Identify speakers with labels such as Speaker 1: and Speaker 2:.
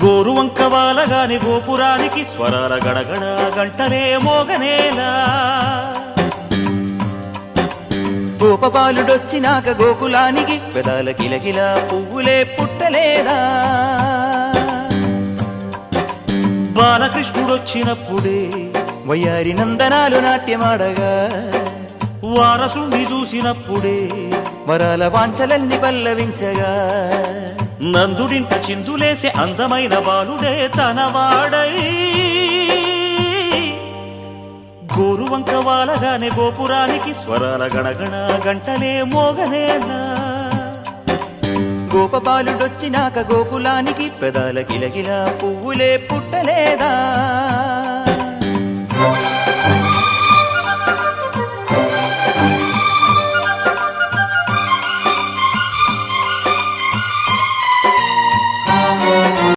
Speaker 1: గోరువంక వాలగాని గోపురానికి స్వరాల గడగడ గంటలే మోగనేలా
Speaker 2: గోపబాలుడొచ్చినాక గోకులానికి పెదాల కిలకిల పువ్వులే పుట్టలేదా
Speaker 1: బాలకృష్ణుడొచ్చినప్పుడే
Speaker 2: వయ్యారి నందనాలు నాట్యమాడగా
Speaker 1: వారసుని చూసినప్పుడే
Speaker 2: వరాల వాంఛలన్నీ పల్లవించగా
Speaker 1: నందుడింట చిందులేసే అందమైన బాలుడే తనవాడై గోరువంక వాలగానే గోపురానికి స్వరాల గణగణ గంటలే మోగనేలా
Speaker 2: గోపబాలుడొచ్చినాక గోకులానికి పెదాల కిలకిల పువ్వులే పుట్టలేదా